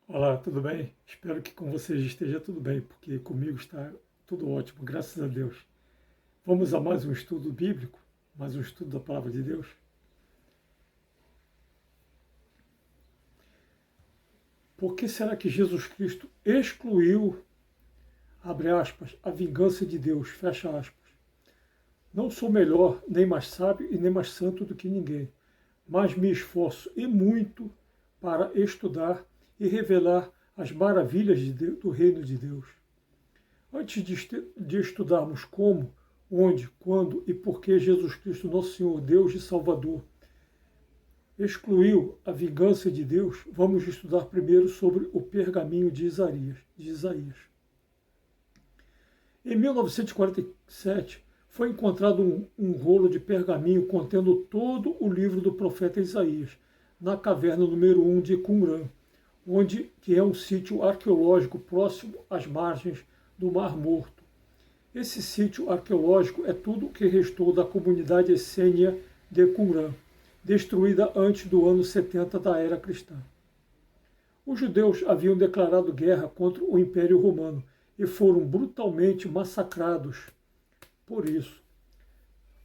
Olá, tudo bem? Espero que com vocês esteja tudo bem, porque comigo está tudo ótimo, graças a Deus. Vamos a mais um estudo bíblico, mais um estudo da Palavra de Deus. Por que será que Jesus Cristo excluiu, abre aspas, a vingança de Deus, fecha aspas? Não sou melhor, nem mais sábio e nem mais santo do que ninguém, mas me esforço e muito para estudar e revelar as maravilhas do reino de Deus. Antes de estudarmos como, onde, quando e por que Jesus Cristo, nosso Senhor, Deus e Salvador, excluiu a vingança de Deus, vamos estudar primeiro sobre o pergaminho de Isaías. Em 1947, foi encontrado um rolo de pergaminho contendo todo o livro do profeta Isaías, na caverna número 1 de Qumran, que é um sítio arqueológico próximo às margens do Mar Morto. Esse sítio arqueológico é tudo o que restou da comunidade essênia de Qumran, destruída antes do ano 70 da era cristã. Os judeus haviam declarado guerra contra o Império Romano e foram brutalmente massacrados por isso.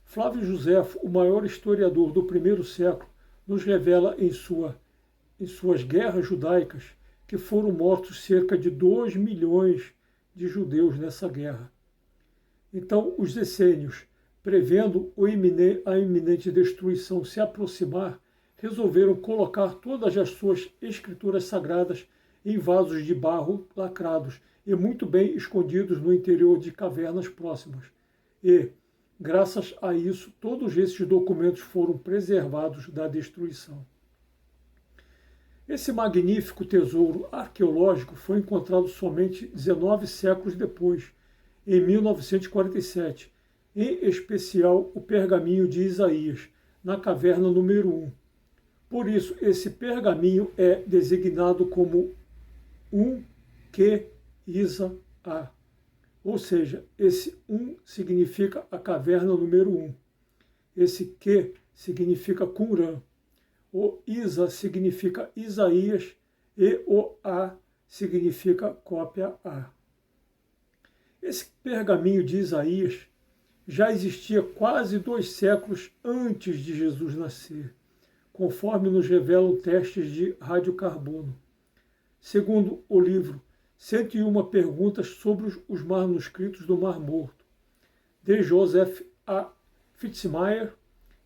Flávio Joséfo, o maior historiador do primeiro século, nos revela em suas guerras judaicas que foram mortos cerca de 2 milhões de judeus nessa guerra. Então, os essênios, prevendo a iminente destruição se aproximar, resolveram colocar todas as suas escrituras sagradas em vasos de barro lacrados e muito bem escondidos no interior de cavernas próximas. E, graças a isso, todos esses documentos foram preservados da destruição. Esse magnífico tesouro arqueológico foi encontrado somente 19 séculos depois, em 1947, em especial o pergaminho de Isaías, na caverna número 1. Por isso, esse pergaminho é designado como que Isa A. Ou seja, esse significa a caverna número 1. Esse que significa Qumran. O Isa significa Isaías e o A significa cópia A. Esse pergaminho de Isaías já existia quase 2 séculos antes de Jesus nascer, conforme nos revelam testes de radiocarbono. Segundo o livro 101 Perguntas sobre os Manuscritos do Mar Morto, de Joseph A. Fitzmyer,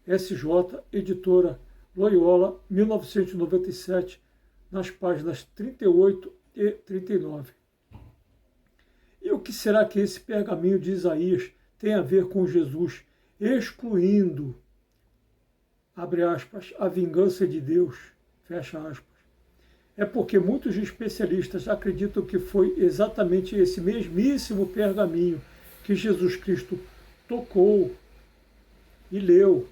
SJ, editora Loyola, 1997, nas páginas 38 e 39. E o que será que esse pergaminho de Isaías tem a ver com Jesus, excluindo, abre aspas, a vingança de Deus, fecha aspas? É porque muitos especialistas acreditam que foi exatamente esse mesmíssimo pergaminho que Jesus tocou e leu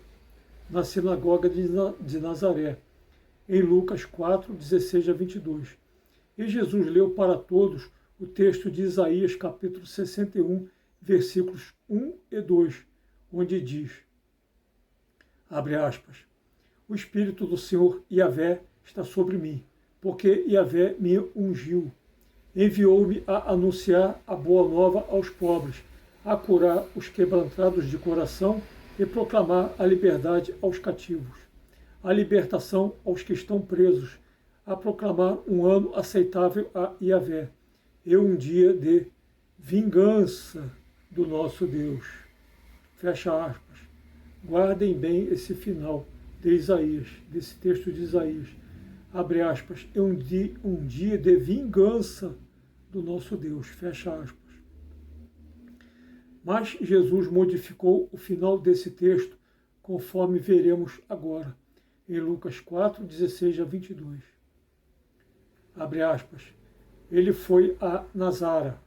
na sinagoga de Nazaré, em Lucas 4, 16 a 22. E Jesus leu para todos o texto de Isaías, capítulo 61, versículos 1 e 2, onde diz, abre aspas, o Espírito do Senhor Yahvé está sobre mim, porque Yahvé me ungiu. Enviou-me a anunciar a boa nova aos pobres, a curar os quebrantados de coração e proclamar a liberdade aos cativos, a libertação aos que estão presos, a proclamar um ano aceitável a Yahvé e um dia de vingança do nosso Deus. Fecha aspas. Guardem bem esse final de Isaías, desse texto de Isaías. Abre aspas, é um dia de vingança do nosso Deus. Fecha aspas. Mas Jesus modificou o final desse texto, conforme veremos agora, em Lucas 4, 16 a 22. Abre aspas. Ele foi a Nazara,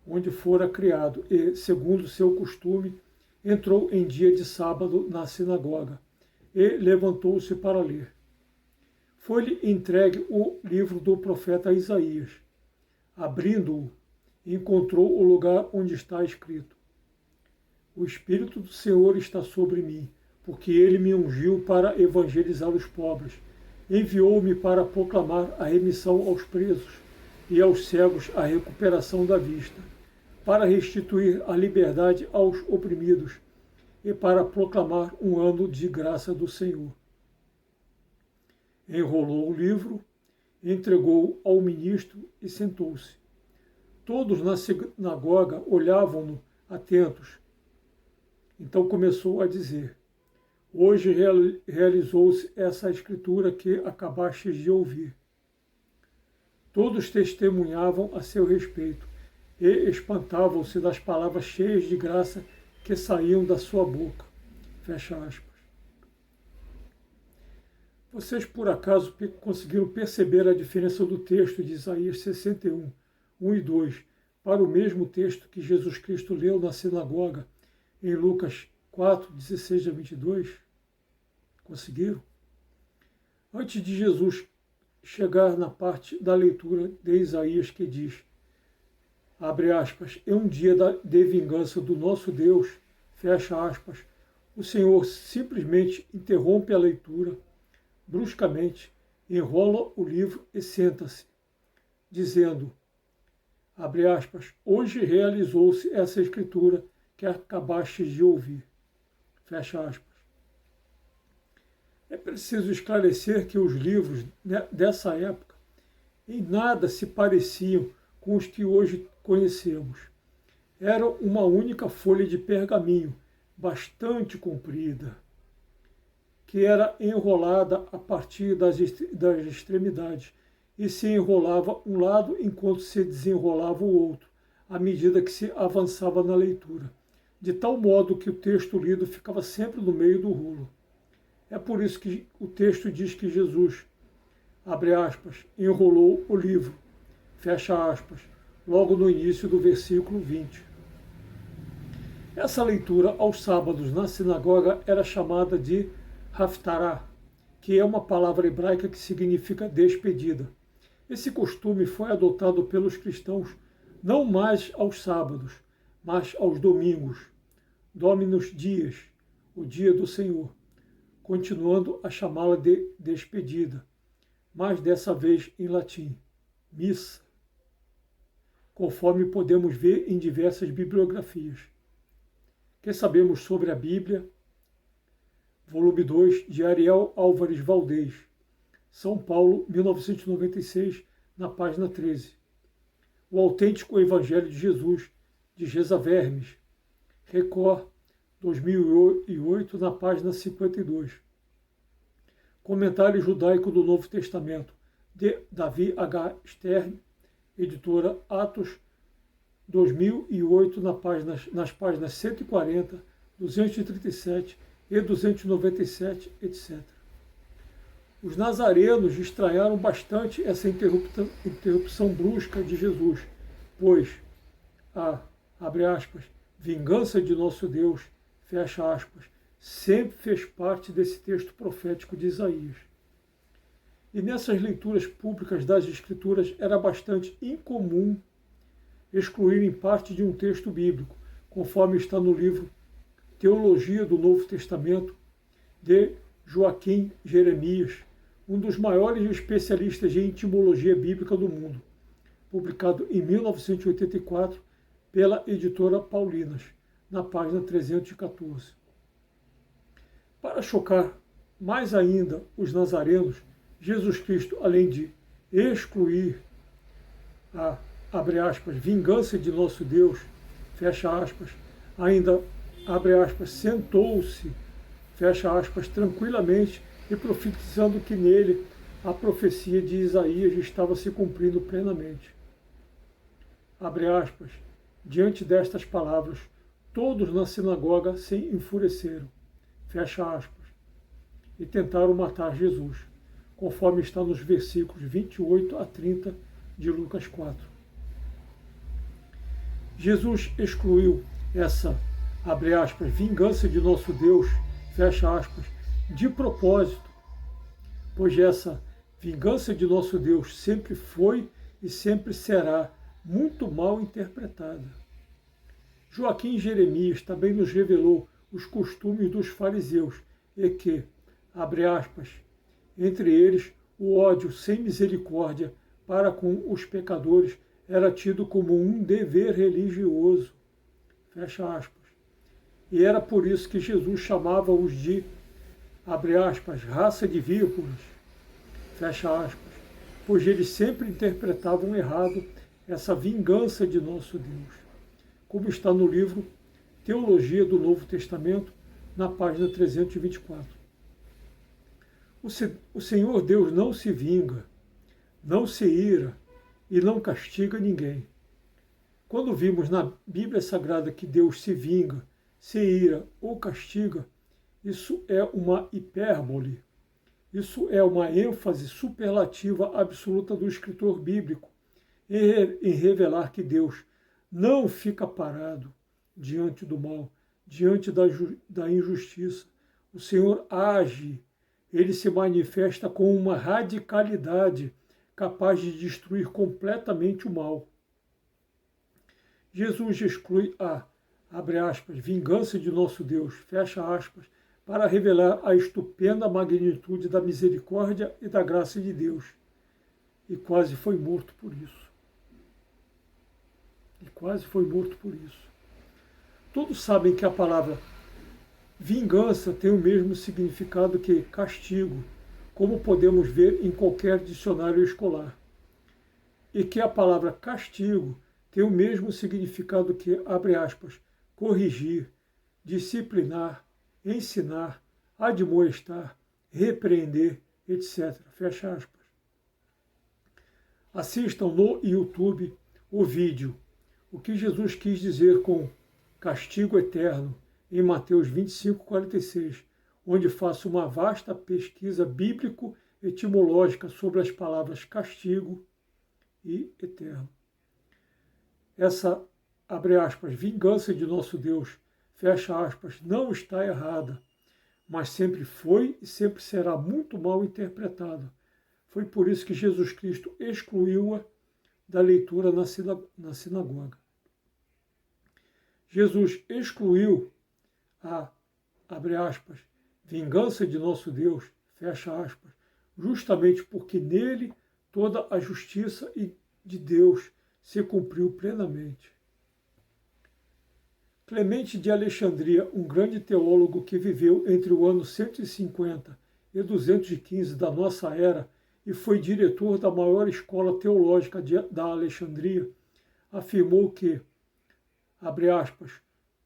onde fora criado, e, segundo seu costume, entrou em dia de sábado na sinagoga, e levantou-se para ler. Foi-lhe entregue o livro do profeta Isaías. Abrindo-o, encontrou o lugar onde está escrito: o Espírito do Senhor está sobre mim, porque ele me ungiu para evangelizar os pobres. enviou-me para proclamar a remissão aos presos e aos cegos a recuperação da vista, para restituir a liberdade aos oprimidos e para proclamar um ano de graça do Senhor. Enrolou o livro, entregou-o ao ministro e sentou-se. Todos na sinagoga olhavam-no atentos. Então começou a dizer: hoje realizou-se essa escritura que acabastes de ouvir. Todos testemunhavam a seu respeito e espantavam-se das palavras cheias de graça que saíam da sua boca. Fecha aspas. Vocês, por acaso, conseguiram perceber a diferença do texto de Isaías 61, 1 e 2, para o mesmo texto que Jesus Cristo leu na sinagoga em Lucas 4, 16 a 22? Conseguiram? Antes de Jesus chegar na parte da leitura de Isaías que diz, abre aspas, é um dia de vingança do nosso Deus, fecha aspas, o Senhor simplesmente interrompe a leitura, bruscamente, enrola o livro e senta-se, dizendo, abre aspas, hoje realizou-se essa escritura que acabaste de ouvir, fecha aspas. É preciso esclarecer que os livros dessa época em nada se pareciam com os que hoje conhecemos. Era uma única folha de pergaminho, bastante comprida, que era enrolada a partir das extremidades e se enrolava um lado enquanto se desenrolava o outro, à medida que se avançava na leitura, de tal modo que o texto lido ficava sempre no meio do rolo. É por isso que o texto diz que Jesus, abre aspas, enrolou o livro, fecha aspas, logo no início do versículo 20. Essa leitura aos sábados na sinagoga era chamada de Haftarah, que é uma palavra hebraica que significa despedida. Esse costume foi adotado pelos cristãos não mais aos sábados, mas aos domingos, Dominus Dias, o dia do Senhor, continuando a chamá-la de despedida, mas dessa vez em latim, missa, conforme podemos ver em diversas bibliografias. Que sabemos sobre a Bíblia? Volume 2, de Ariel Álvares Valdez, São Paulo, 1996, na página 13. O Autêntico Evangelho de Jesus, de Gesa Vermes, Record, 2008, na página 52. Comentário Judaico do Novo Testamento, de Davi H. Stern, editora Atos, 2008, nas páginas 140, 237 e 297, etc. Os nazarenos estranharam bastante essa interrupção brusca de Jesus, pois a, abre aspas, vingança de nosso Deus, fecha aspas, sempre fez parte desse texto profético de Isaías. E nessas leituras públicas das Escrituras era bastante incomum excluírem parte de um texto bíblico, conforme está no livro Teologia do Novo Testamento, de Joaquim Jeremias, um dos maiores especialistas em etimologia bíblica do mundo, publicado em 1984 pela editora Paulinas, na página 314. Para chocar mais ainda os nazarenos, Jesus Cristo, além de excluir a, abre aspas, vingança de nosso Deus, fecha aspas, ainda, abre aspas, sentou-se, fecha aspas, tranquilamente e profetizando que nele a profecia de Isaías estava se cumprindo plenamente. Abre aspas, diante destas palavras, todos na sinagoga se enfureceram, fecha aspas, e tentaram matar Jesus, conforme está nos versículos 28 a 30 de Lucas 4. Jesus excluiu essa, abre aspas, vingança de nosso Deus, fecha aspas, de propósito, pois essa vingança de nosso Deus sempre foi e sempre será muito mal interpretada. Joaquim Jeremias também nos revelou os costumes dos fariseus e que, abre aspas, entre eles o ódio sem misericórdia para com os pecadores era tido como um dever religioso. Fecha aspas. E era por isso que Jesus chamava-os de, abre aspas, raça de víboras, fecha aspas, pois eles sempre interpretavam errado essa vingança de nosso Deus, como está no livro Teologia do Novo Testamento, na página 324. O Senhor Deus não se vinga, não se ira e não castiga ninguém. Quando vimos na Bíblia Sagrada que Deus se vinga, se ira ou castiga, isso é uma hipérbole. Isso é uma ênfase superlativa absoluta do escritor bíblico em revelar que Deus não fica parado diante do mal, diante da injustiça. O Senhor age, ele se manifesta com uma radicalidade capaz de destruir completamente o mal. Jesus exclui a, abre aspas, vingança de nosso Deus, fecha aspas, para revelar a estupenda magnitude da misericórdia e da graça de Deus. E quase foi morto por isso. Todos sabem que a palavra vingança tem o mesmo significado que castigo, como podemos ver em qualquer dicionário escolar. E que a palavra castigo tem o mesmo significado que, abre aspas, corrigir, disciplinar, ensinar, admoestar, repreender, etc. Fecha aspas. Assistam no YouTube o vídeo O que Jesus quis dizer com castigo eterno em Mateus 25:46, onde faço uma vasta pesquisa bíblico-etimológica sobre as palavras castigo e eterno. Essa, abre aspas, vingança de nosso Deus, fecha aspas, não está errada, mas sempre foi e sempre será muito mal interpretada. Foi por isso que Jesus Cristo excluiu-a da leitura na sinagoga. Jesus excluiu a, abre aspas, vingança de nosso Deus, fecha aspas, justamente porque nele toda a justiça de Deus se cumpriu plenamente. Clemente de Alexandria, um grande teólogo que viveu entre o ano 150 e 215 da nossa era e foi diretor da maior escola teológica da Alexandria, afirmou que, abre aspas,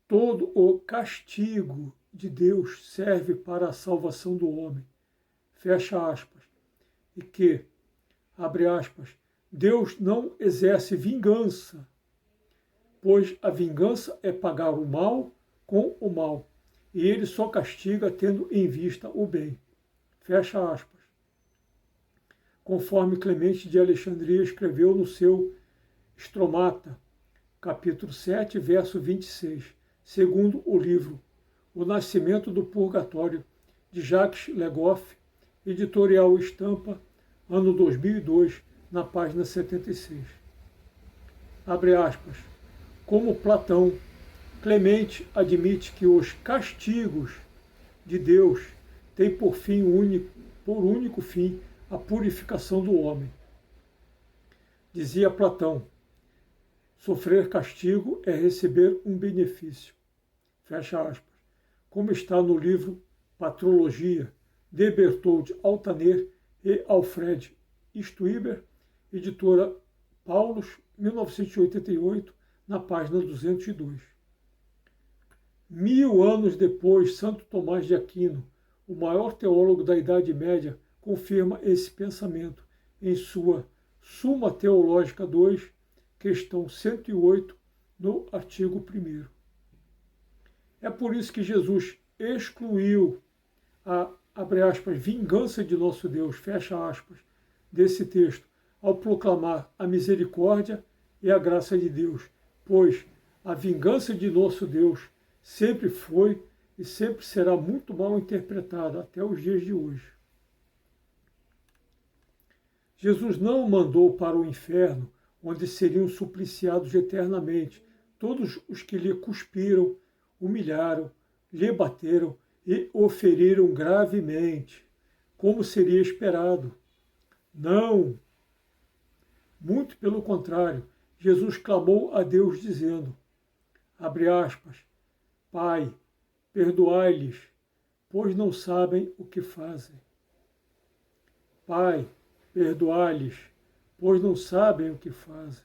todo o castigo de Deus serve para a salvação do homem, fecha aspas, e que, abre aspas, Deus não exerce vingança, pois a vingança é pagar o mal com o mal, e ele só castiga tendo em vista o bem. Fecha aspas. Conforme Clemente de Alexandria escreveu no seu Estromata, capítulo 7, verso 26, segundo o livro O Nascimento do Purgatório, de Jacques Legoff, editorial Estampa, ano 2002, na página 76. Abre aspas. Como Platão, Clemente admite que os castigos de Deus têm por único fim a purificação do homem. Dizia Platão, sofrer castigo é receber um benefício. Fecha aspas. Como está no livro Patrologia, de Berthold Altaner e Alfred Stuiber, editora Paulus, 1988, na página 202. 1000 anos depois, Santo Tomás de Aquino, o maior teólogo da Idade Média, confirma esse pensamento em sua Suma Teológica 2, questão 108, no artigo 1º. É por isso que Jesus excluiu a, abre aspas, vingança de nosso Deus, fecha aspas, desse texto, ao proclamar a misericórdia e a graça de Deus, pois a vingança de nosso Deus sempre foi e sempre será muito mal interpretada até os dias de hoje. Jesus não mandou para o inferno, onde seriam supliciados eternamente todos os que lhe cuspiram, humilharam, lhe bateram e o feriram gravemente, como seria esperado. Não, muito pelo contrário, Jesus clamou a Deus dizendo, abre aspas, Pai, perdoai-lhes, pois não sabem o que fazem. Pai, perdoai-lhes, pois não sabem o que fazem.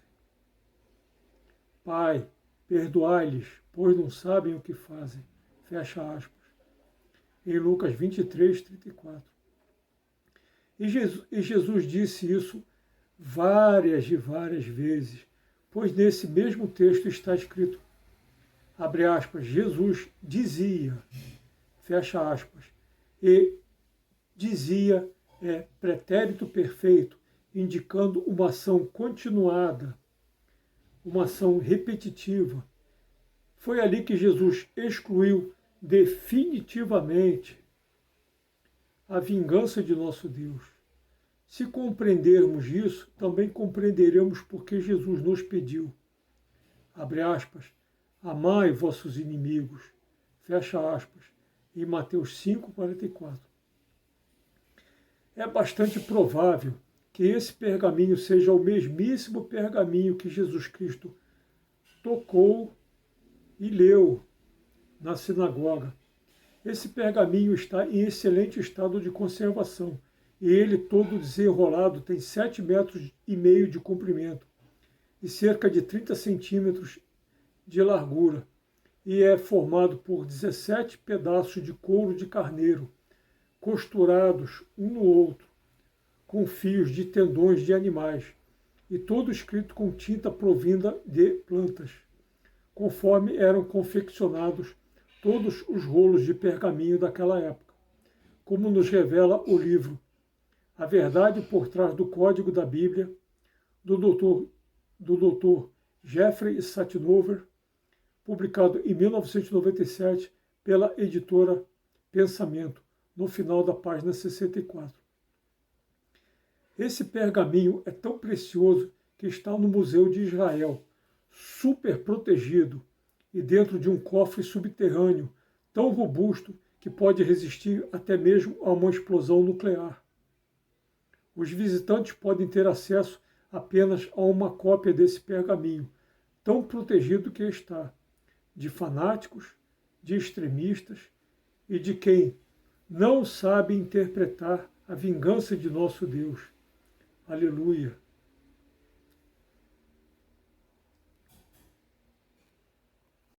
Pai, perdoai-lhes, pois não sabem o que fazem. Fecha aspas. Em Lucas 23, 34. E Jesus disse isso várias e várias vezes, pois nesse mesmo texto está escrito, abre aspas, Jesus dizia, fecha aspas, e dizia é pretérito perfeito, indicando uma ação continuada, uma ação repetitiva. Foi ali que Jesus excluiu definitivamente a vingança de nosso Deus. Se compreendermos isso, também compreenderemos porque Jesus nos pediu, abre aspas, amai vossos inimigos, fecha aspas, em Mateus 5,44. É bastante provável que esse pergaminho seja o mesmíssimo pergaminho que Jesus Cristo tocou e leu na sinagoga. Esse pergaminho está em excelente estado de conservação e ele todo desenrolado tem 7,5 metros de comprimento e cerca de 30 centímetros de largura e é formado por 17 pedaços de couro de carneiro, costurados um no outro, com fios de tendões de animais, e todo escrito com tinta provinda de plantas, conforme eram confeccionados todos os rolos de pergaminho daquela época, como nos revela o livro A Verdade por Trás do Código da Bíblia, do Dr. Jeffrey Satinover, publicado em 1997 pela editora Pensamento, no final da página 64. Esse pergaminho é tão precioso que está no Museu de Israel, super protegido e dentro de um cofre subterrâneo tão robusto que pode resistir até mesmo a uma explosão nuclear. Os visitantes podem ter acesso apenas a uma cópia desse pergaminho, tão protegido que está, de fanáticos, de extremistas e de quem não sabe interpretar a vingança de nosso Deus. Aleluia!